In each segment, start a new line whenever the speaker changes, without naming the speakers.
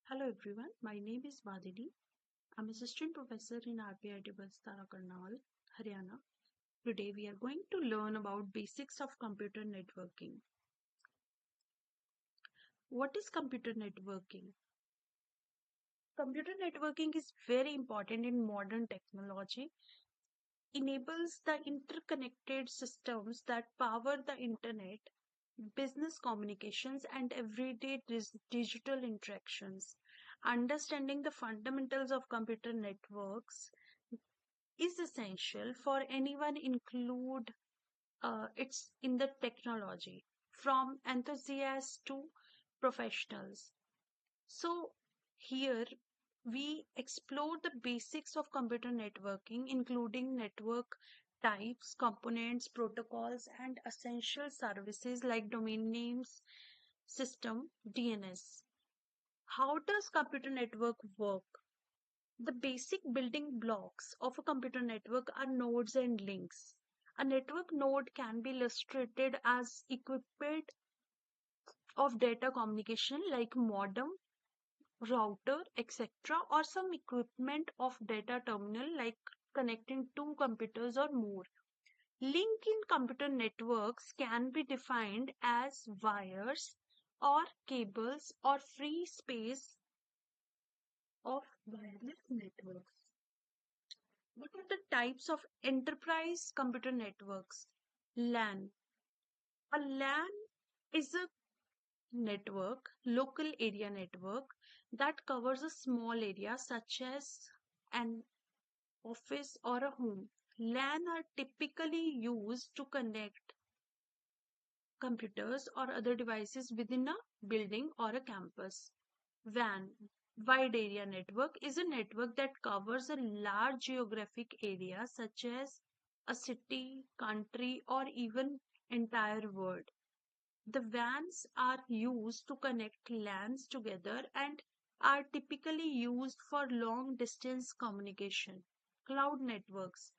Hello everyone, my name is Vadini. I'm assistant professor in RPIIT Karnal, Haryana. Today we are going to learn about basics of computer networking. What is computer networking? Computer networking is very important in modern technology. Enables the interconnected systems that power the internet, business communications, and everyday digital interactions. Understanding the fundamentals of computer networks is essential for anyone include it's in the technology from enthusiasts to professionals. So here we explore the basics of computer networking, including network types, components, protocols, and essential services like domain names, system, DNS. How does computer network work? The basic building blocks of a computer network are nodes and links. A network node can be illustrated as equipment of data communication like modem, router, etc., or some equipment of data terminal like connecting two computers or more. Link in computer networks can be defined as wires or cables or free space of wireless networks. What are the types of enterprise computer networks? LAN. A LAN is a network, local area network, that covers a small area such as an office or a home. LAN are typically used to connect computers or other devices within a building or a campus. WAN, wide area network, is a network that covers a large geographic area such as a city, country, or even entire world. The WANs are used to connect LANs together and are typically used for long distance communication. Cloud networks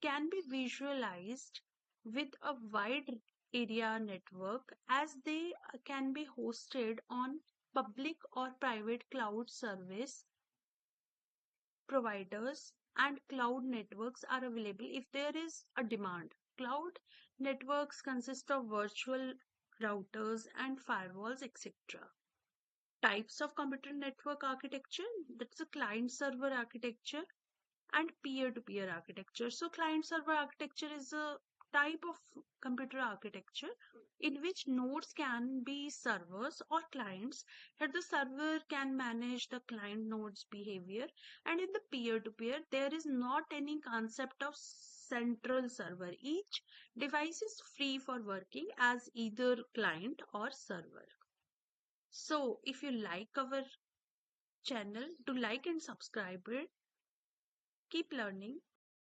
can be visualized with a wide area network as they can be hosted on public or private cloud service providers, and cloud networks are available if there is a demand. Cloud networks consist of virtual routers and firewalls, etc. Types of computer network architecture, that's a client server architecture and peer-to-peer architecture. So client server architecture is a type of computer architecture in which nodes can be servers or clients, that the server can manage the client node's behavior, and in the peer-to-peer there is not any concept of central server. Each device is free for working as either client or server. So if you like our channel, do like and subscribe it. Keep learning.